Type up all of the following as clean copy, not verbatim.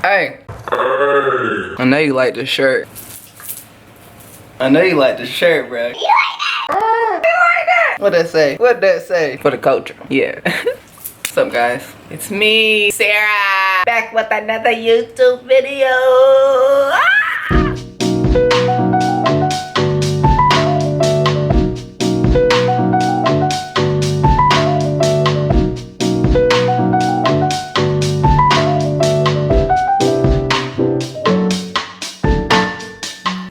Hey. I know you like this shirt. I know you like this shirt, bro. You like that? You like that? What'd that say? What'd that say? For the culture. Yeah. What's up, guys? It's me, Sarah, back with another YouTube video.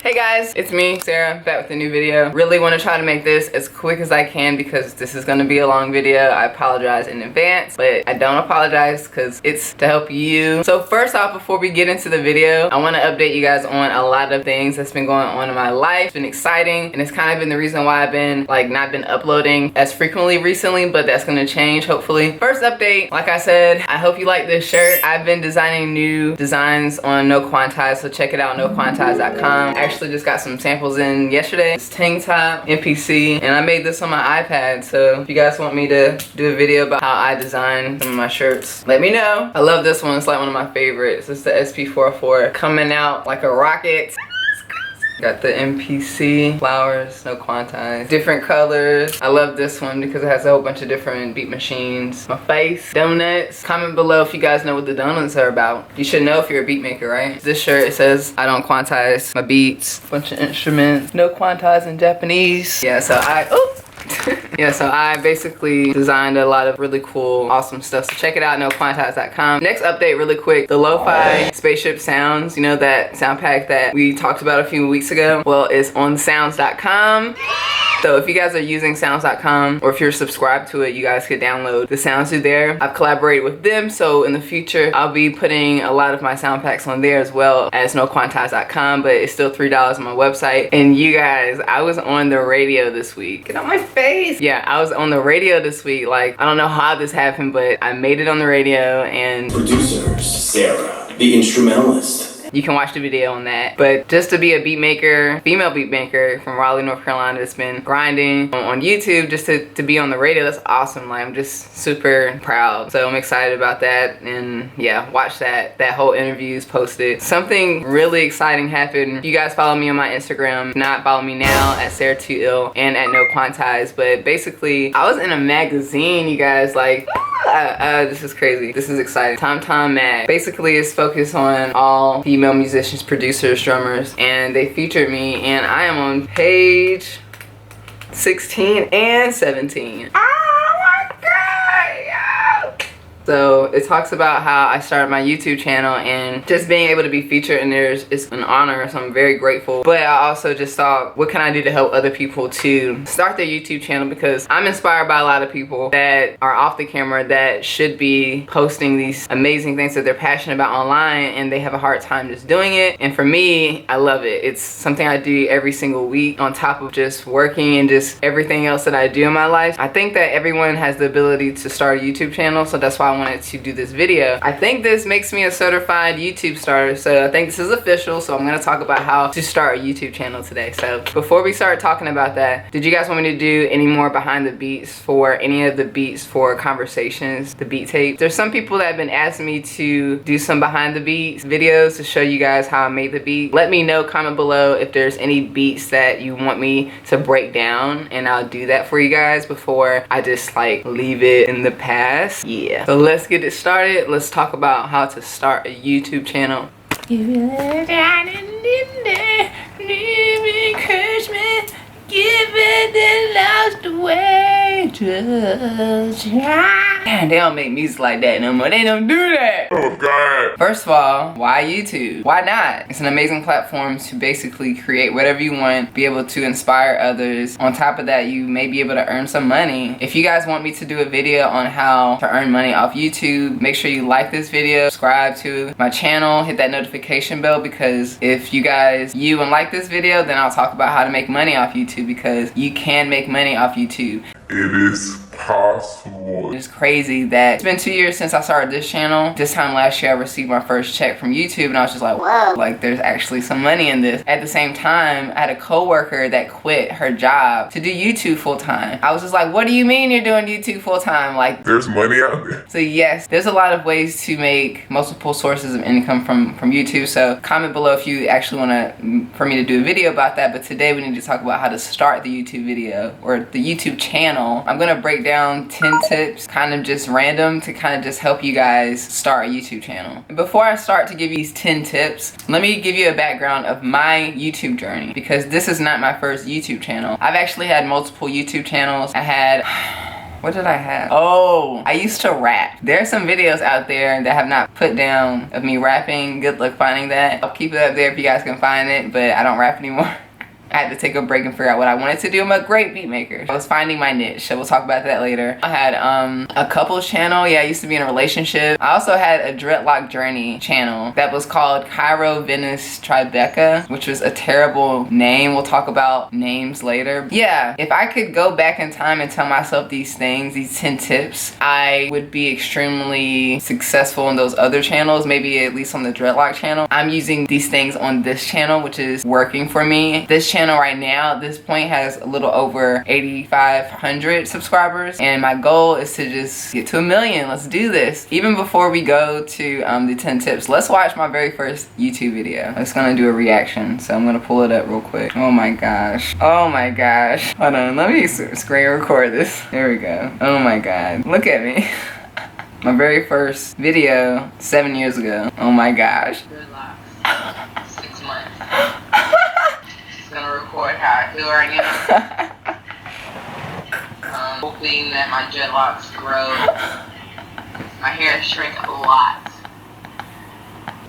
Hey guys, it's me, Sarah, back with a new video. Really want to try to make this as quick as I can because this is going to be a long video. I apologize in advance, but I don't apologize because it's to help you. So first off, before we get into the video, I want to update you guys on a lot of things that's been going on in my life. It's been exciting, and it's kind of been the reason why I've been not been uploading as frequently recently, but that's going to change hopefully. First update, like I said, I hope you like this shirt. I've been designing new designs on No Quantize, so check it out, noquantize.com. Actually just got some samples in yesterday. It's tank top, NPC, and I made this on my iPad, so if you guys want me to do a video about how I design some of my shirts, let me know. I love this one. It's like one of my favorites. It's the SP404 coming out like a rocket. Got the NPC flowers, No Quantize, different colors. I love this one because it has a whole bunch of different beat machines. My face, donuts. Comment below if you guys know what the donuts are about. You should know if you're a beat maker, right? This shirt, it says I don't quantize my beats. Bunch of instruments, No Quantize in Japanese. Yeah, so yeah, so I basically designed a lot of really cool, awesome stuff. So check it out, noquantize.com. Next update really quick, the lo-fi spaceship sounds, you know, that sound pack that we talked about a few weeks ago? Well, it's on sounds.com. So if you guys are using sounds.com, or if you're subscribed to it, you guys could download the sounds through there. I've collaborated with them, so in the future, I'll be putting a lot of my sound packs on there as well as noquantize.com, but it's still $3 on my website. And you guys, I was on the radio this week. Get on my face. Yeah, I was on the radio this week. Like, I don't know how this happened, but I made it on the radio. And producers, Sarah, the Instrumentalist. You can watch the video on that. But just to be a beat maker, female beat maker from Raleigh, North Carolina, that's been grinding on YouTube, just to be on the radio, that's awesome. Like, I'm just super proud. So I'm excited about that. And yeah, watch that. That whole interview is posted. Something really exciting happened. You guys follow me on my Instagram. If not, follow me now at Sarah2ill and at No Quantize. But basically, I was in a magazine, you guys. Like, this is crazy. This is exciting. Tom Mag. Basically, it's focused on all female musicians, producers, drummers, and they featured me, and I am on page 16 and 17. Oh my god, yo! So it talks about how I started my YouTube channel and just being able to be featured in there is an honor, so I'm very grateful. But I also just thought, what can I do to help other people to start their YouTube channel? Because I'm inspired by a lot of people that are off the camera that should be posting these amazing things that they're passionate about online, and they have a hard time just doing it. And for me, I love it. It's something I do every single week on top of just working and just everything else that I do in my life. I think that everyone has the ability to start a YouTube channel, so that's why I wanted to do this video. I think this makes me a certified YouTube starter, so I think this is official. So I'm gonna talk about how to start a YouTube channel today. So before we start talking about that, did you guys want me to do any more behind the beats for any of the beats for conversations, the beat tape? There's some people that have been asking me to do some behind the beats videos to show you guys how I made the beat. Let me know, comment below if there's any beats that you want me to break down, and I'll do that for you guys before I just like leave it in the past. Yeah, so let's get it started. Let's talk about how to start a YouTube channel. Give it the lost way. Man, they don't make music like that no more. They don't do that. Oh god. First of all, why YouTube? Why not? It's an amazing platform to basically create whatever you want, be able to inspire others. On top of that, you may be able to earn some money. If you guys want me to do a video on how to earn money off YouTube, make sure you like this video, subscribe to my channel, hit that notification bell, because if you guys and like this video, then I'll talk about how to make money off YouTube, because you can make money off YouTube. It is possible. It's crazy that it's been 2 years since I started this channel. This time last year I received my first check from YouTube and I was just like, whoa, like there's actually some money in this. At the same time, I had a coworker that quit her job to do YouTube full time. I was just like, what do you mean you're doing YouTube full time? Like, there's money out there. So yes, there's a lot of ways to make multiple sources of income from YouTube. So comment below if you actually want for me to do a video about that. But today we need to talk about how to start the YouTube video or the YouTube channel. I'm gonna break down 10 tips, kind of just random, to kind of just help you guys start a YouTube channel. Before I start to give you these 10 tips, let me give you a background of my YouTube journey, because this is not my first YouTube channel. I've actually had multiple YouTube channels. I had what did I have? Oh, I used to rap. There are some videos out there that have not put down of me rapping. Good luck finding that. I'll keep it up there if you guys can find it, but I don't rap anymore. I had to take a break and figure out what I wanted to do. I'm a great beat maker. I was finding my niche, so we'll talk about that later. I had a couples channel. Yeah, I used to be in a relationship. I also had a dreadlock journey channel that was called Cairo, Venice, Tribeca, which was a terrible name. We'll talk about names later. Yeah, if I could go back in time and tell myself these things, these 10 tips, I would be extremely successful in those other channels, maybe at least on the dreadlock channel. I'm using these things on this channel, which is working for me. This channel right now at this point has a little over 8,500 subscribers, and my goal is to just get to 1 million. Let's do this. Even before we go to the 10 tips, let's watch my very first YouTube video. I'm just gonna do a reaction, so I'm gonna pull it up real quick. Oh my gosh. Oh my gosh. Hold on, let me screen record this. There we go. Oh my god. Look at me. My very first video 7 years ago. Oh my gosh. 6 months. Gonna record how I feel right now. Hoping that my dreadlocks grow. My hair shrink a lot.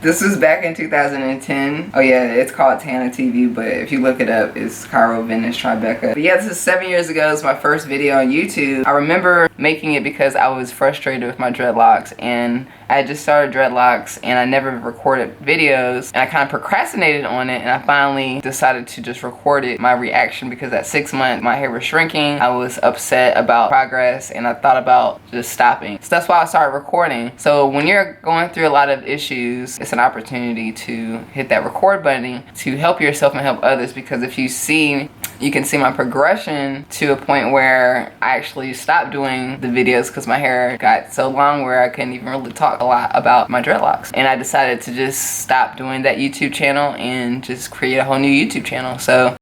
This was back in 2010. Oh yeah, it's called Tana TV, but if you look it up, it's Cairo, Venice, Tribeca. But yeah, this is 7 years ago. It's my first video on YouTube. I remember making it because I was frustrated with my dreadlocks, and I had just started dreadlocks and I never recorded videos, and I kind of procrastinated on it, and I finally decided to just record it, my reaction, because at 6 months my hair was shrinking. I was upset about progress and I thought about just stopping. So that's why I started recording. So when you're going through a lot of issues, it's an opportunity to hit that record button to help yourself and help others, because if you can see my progression to a point where I actually stopped doing the videos because my hair got so long where I couldn't even really talk a lot about my dreadlocks. And I decided to just stop doing that YouTube channel and just create a whole new YouTube channel. So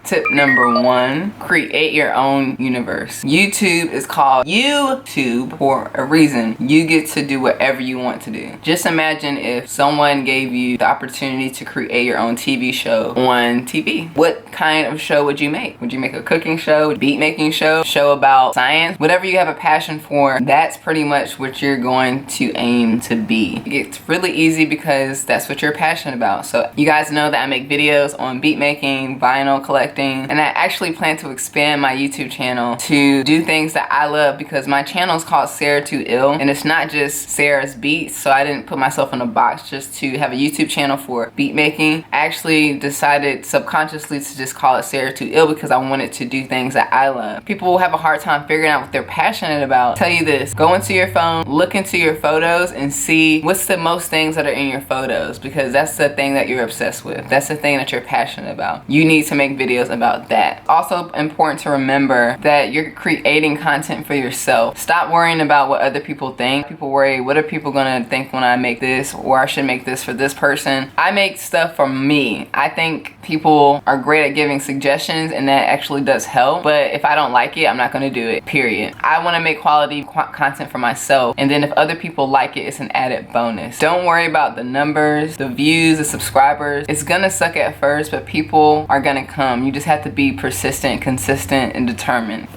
tip number 1, create your own universe. YouTube is called YouTube for a reason. You get to do whatever you want to do. Just imagine if someone gave you the opportunity to create your own TV show on TV. What kind of show would you make? Would you make a cooking show, beat making show about science? Whatever you have a passion for, that's pretty much what you're going to aim to be. It's really easy because that's what you're passionate about. So you guys know that I make videos on beat making, vinyl collecting, and I actually plan to expand my YouTube channel to do things that I love, because my channel is called Sarah Too Ill, and it's not just Sarah's beats, so I didn't put myself in a box just to have a YouTube channel for beat making. I actually decided subconsciously to just call it Sarah Too Ill because I wanted to do things that I love. People will have a hard time figuring out what they're passionate about. I'll tell you this, go into your phone, look into your photos, and see what's the most things that are in your photos, because that's the thing that you're obsessed with. That's the thing that you're passionate about. You need to make videos about that. Also important to remember that you're creating content for yourself. Stop worrying about what other people think. People worry, what are people gonna think when I make this, or I should make this for this person. I make stuff for me. I think people are great at giving suggestions, and that actually does help, but if I don't like it, I'm not gonna do it, period. I wanna make quality content for myself, and then if other people like it, it's an added bonus. Don't worry about the numbers, the views, the subscribers. It's gonna suck at first, but people are gonna come. You just have to be persistent, consistent, and determined.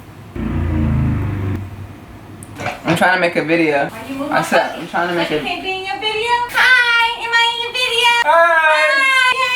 I'm trying to make a video. I said I'm trying to make a video. Can be in your video? Hi, am I in your video? Hi. Hi. Yeah.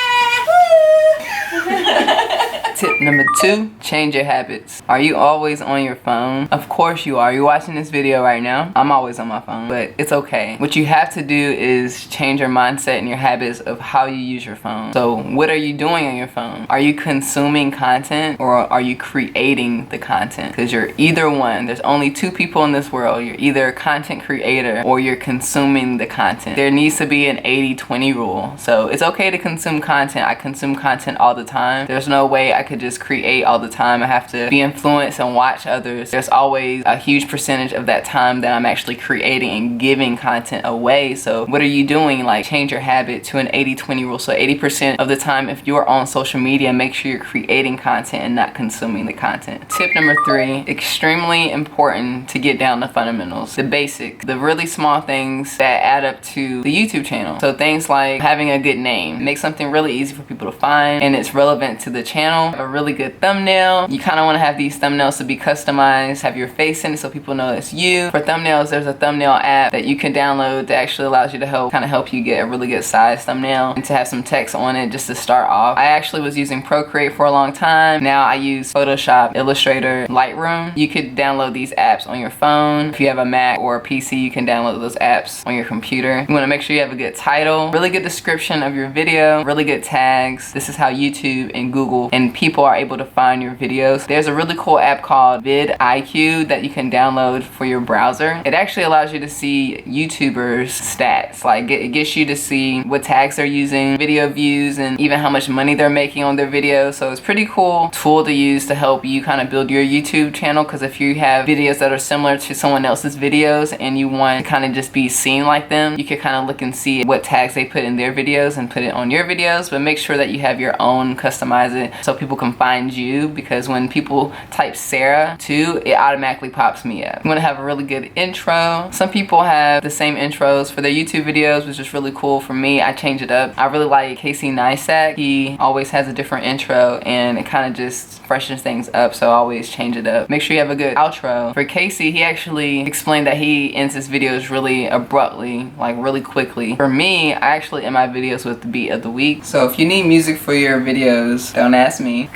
Woo. Tip number 2, change your habits. Are you always on your phone? Of course you are. You're watching this video right now. I'm always on my phone, but it's okay. What you have to do is change your mindset and your habits of how you use your phone. So what are you doing on your phone? Are you consuming content or are you creating the content? Because you're either one. There's only 2 people in this world. You're either a content creator or you're consuming the content. There needs to be an 80-20 rule. So it's okay to consume content. I consume content all the time. There's no way I could just create all the time. I have to be influenced and watch others. There's always a huge percentage of that time that I'm actually creating and giving content away. So what are you doing? Like, change your habit to an 80-20 rule. So 80% of the time, if you're on social media, make sure you're creating content and not consuming the content. Tip number 3, extremely important to get down to fundamentals. The basics, the really small things that add up to the YouTube channel. So things like having a good name, make something really easy for people to find and it's relevant to the channel. A really good thumbnail. You kind of want to have these thumbnails to be customized, have your face in it so people know it's you. For thumbnails, there's a thumbnail app that you can download that actually allows you to help you get a really good size thumbnail and to have some text on it just to start off. I actually was using Procreate for a long time. Now I use Photoshop, Illustrator, Lightroom. You could download these apps on your phone. If you have a Mac or a PC, you can download those apps on your computer. You want to make sure you have a good title, really good description of your video, really good tags. This is how YouTube and Google and people are able to find your videos. There's a really cool app called vidIQ that you can download for your browser. It actually allows you to see YouTubers' stats. Like it gets you to see what tags they're using, video views, and even how much money they're making on their videos. So it's a pretty cool tool to use to help you kind of build your YouTube channel, because if you have videos that are similar to someone else's videos and you want to kind of just be seen like them, you can kind of look and see what tags they put in their videos and put it on your videos. But make sure that you have your own, customize it so people can find you, because when people type Sarah too, it automatically pops me up. You want to have a really good intro. Some people have the same intros for their YouTube videos, which is really cool. For me, I change it up. I really like Casey Neistat. He always has a different intro and it kind of just freshens things up, so I always change it up. Make sure you have a good outro. For Casey, he actually explained that he ends his videos really abruptly, like really quickly. For me, I actually end my videos with the beat of the week. So if you need music for your videos, don't ask me.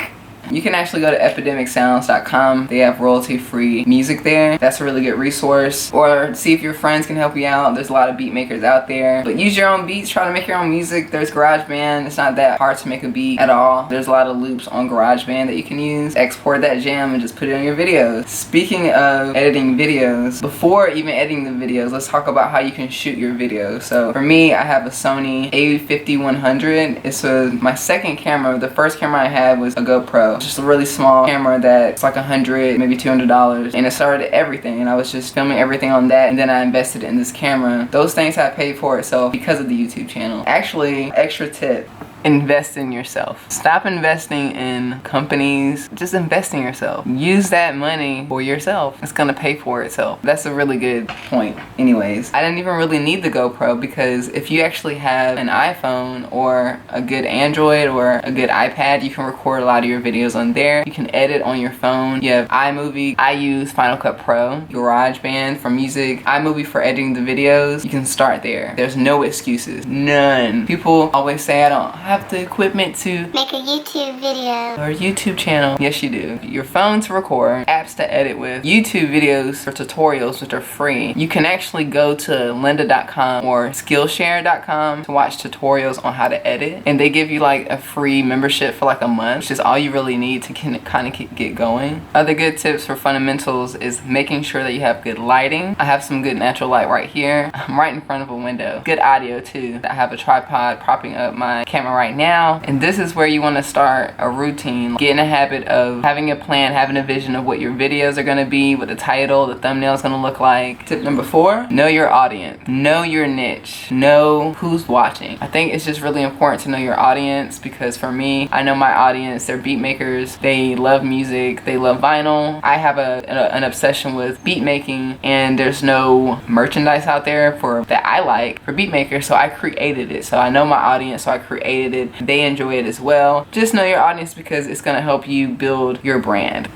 You can actually go to epidemicsounds.com. They have royalty-free music there. That's a really good resource. Or see if your friends can help you out. There's a lot of beat makers out there. But use your own beats. Try to make your own music. There's GarageBand. It's not that hard to make a beat at all. There's a lot of loops on GarageBand that you can use. Export that jam and just put it on your videos. Speaking of editing videos, before even editing the videos, let's talk about how you can shoot your videos. So for me, I have a Sony a5100. It's my second camera. The first camera I had was a GoPro. Just a really small camera that's like $100, maybe $200, and it started everything, and I was just filming everything on that, and then I invested in this camera. Those things have paid for itself because of the YouTube channel. Actually, extra tip: invest in yourself. Stop investing in companies. Just invest in yourself. Use that money for yourself. It's gonna pay for itself. That's a really good point. Anyways, I didn't even really need the GoPro, because if you actually have an iPhone or a good Android or a good iPad, you can record a lot of your videos on there. You can edit on your phone. You have iMovie. I use Final Cut Pro, GarageBand for music, iMovie for editing the videos. You can start there. There's no excuses. None. People always say I don't have the equipment to make a YouTube video or a YouTube channel. Yes, you do. Your phone to record, apps to edit with, YouTube videos for tutorials, which are free. You can actually go to lynda.com or skillshare.com to watch tutorials on how to edit, and they give you like a free membership for like a month, which is all you really need to kind of get going. Other good tips for fundamentals is making sure that you have good lighting. I have some good natural light right here. I'm right in front of a window. Good audio too. I have a tripod propping up my camera right now, and this is where you want to start a routine. Get in a habit of having a plan, having a vision of what your videos are going to be, what the title, the thumbnail is going to look like. Tip number 4, know your audience. Know your niche. Know who's watching. I think it's just really important to know your audience, because for me, I know my audience. They're beat makers. They love music. They love vinyl. I have an obsession with beat making, and there's no merchandise out there that I like for beat makers, so I created it. So I know my audience, so I created it. They enjoy it as well. Just know your audience, because it's going to help you build your brand.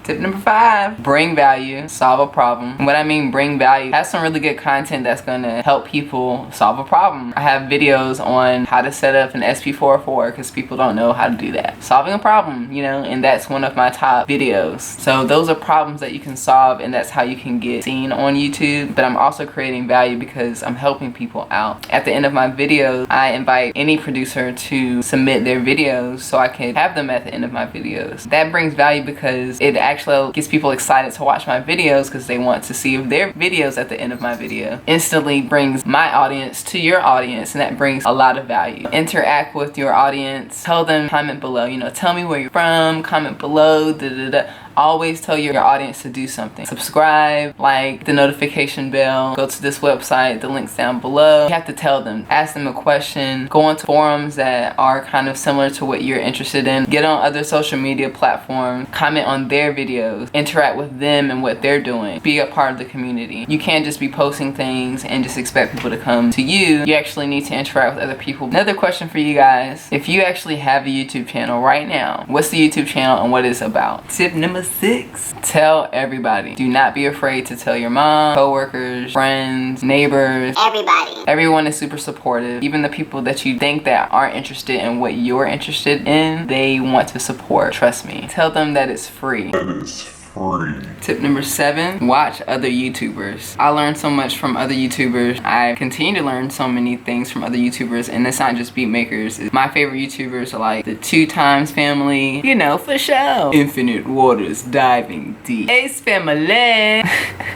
Tip number 5, bring value, solve a problem. And what I mean bring value, have some really good content that's gonna help people solve a problem. I have videos on how to set up an SP404 because people don't know how to do that. Solving a problem, you know, and that's one of my top videos. So those are problems that you can solve, and that's how you can get seen on YouTube. But I'm also creating value because I'm helping people out. At the end of my videos, I invite any producer to submit their videos so I can have them at the end of my videos. That brings value because it actually gets people excited to watch my videos because they want to see their videos at the end of my video. Instantly brings my audience to your audience, and that brings a lot of value. Interact with your audience. Tell them, comment below, you know, tell me where you're from, comment below, Always tell your audience to do something. Subscribe, like the notification bell, go to this website, the link's down below. You have to tell them, ask them a question, go onto forums that are kind of similar to what you're interested in, get on other social media platforms, comment on their videos, interact with them and what they're doing, be a part of the community. You can't just be posting things and just expect people to come to you. You actually need to interact with other people. Another question for you guys, if you actually have a YouTube channel right now, what's the YouTube channel and what it's about? Tip number 6, tell everybody. Do not be afraid to tell your mom, co-workers, friends, neighbors. Everybody. Everyone is super supportive. Even the people that you think that aren't interested in what you're interested in, they want to support. Trust me. Tell them that it's free. That is free. Tip number 7, watch other YouTubers. I learned so much from other YouTubers. I continue to learn so many things from other YouTubers, and it's not just beat makers. My favorite YouTubers are like the 2Times family, you know, for sure. Infinite Waters Diving Deep. Ace Family.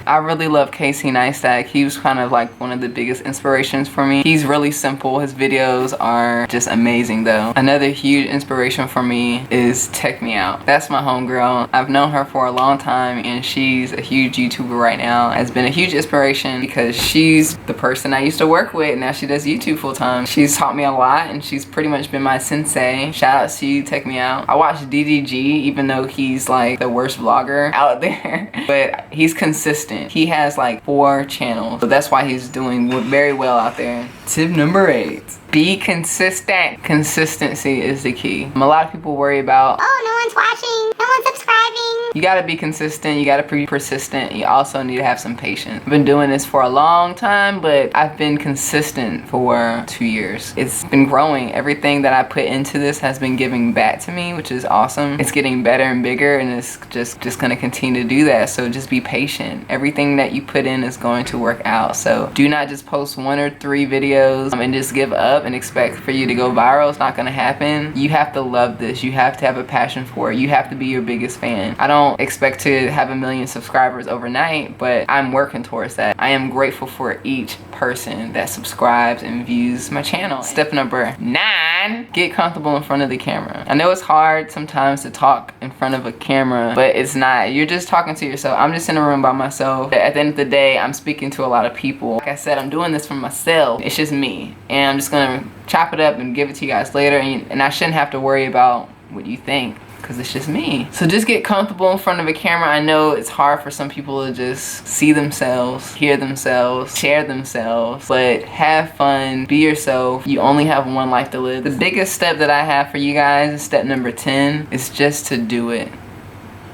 I really love Casey Neistat. He was kind of like one of the biggest inspirations for me. He's really simple. His videos are just amazing though. Another huge inspiration for me is Tech Me Out. That's my homegirl. I've known her for a long time, and she's a huge YouTuber right now. Has been a huge inspiration because she's the person I used to work with. Now she does YouTube full time. She's taught me a lot, and she's pretty much been my sensei. Shout out to you, Take Me Out. I watch DDG even though he's like the worst vlogger out there, but he's consistent. He has like 4 channels, so that's why he's doing very well out there. Tip number 8, be consistent. Consistency is the key. A lot of people worry about, Oh, no one's watching. No one's subscribing. you gotta be consistent, you gotta be persistent, you also need to have some patience. I've been doing this for a long time, but I've been consistent for 2 years. It's been growing. Everything that I put into this has been giving back to me, which is awesome. It's getting better and bigger, and it's just gonna continue to do that. So just be patient. Everything that you put in is going to work out. So do not just post 1 or 3 videos and just give up and expect for you to go viral. It's not gonna happen. You have to love this. You have to have a passion for it. You have to be your biggest fan. I don't expect to have 1 million subscribers overnight, but I'm working towards that. I am grateful for each person that subscribes and views my channel. Step number 9, get comfortable in front of the camera. I know it's hard sometimes to talk in front of a camera, but it's not. You're just talking to yourself. I'm just in a room by myself. At the end of the day, I'm speaking to a lot of people. Like I said, I'm doing this for myself. It's just me, and I'm just gonna chop it up and give it to you guys later, and I shouldn't have to worry about what you think because it's just me. So just get comfortable in front of a camera. I know it's hard for some people to just see themselves, hear themselves, share themselves, but have fun, be yourself. You only have 1 life to live. The biggest step that I have for you guys is step number 10, is just to do it.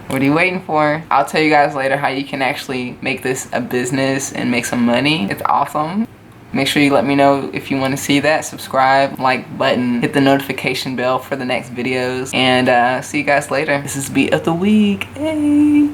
What are you waiting for? I'll tell you guys later how you can actually make this a business and make some money. It's awesome. Make sure you let me know if you want to see that. Subscribe, like button, hit the notification bell for the next videos, and see you guys later. This is Beat of the Week. Hey.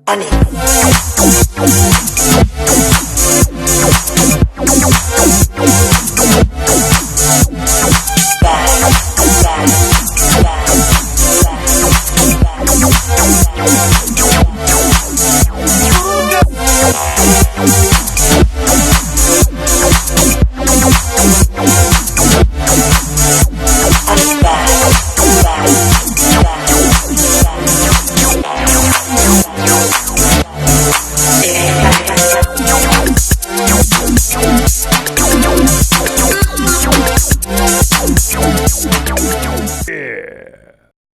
Honey.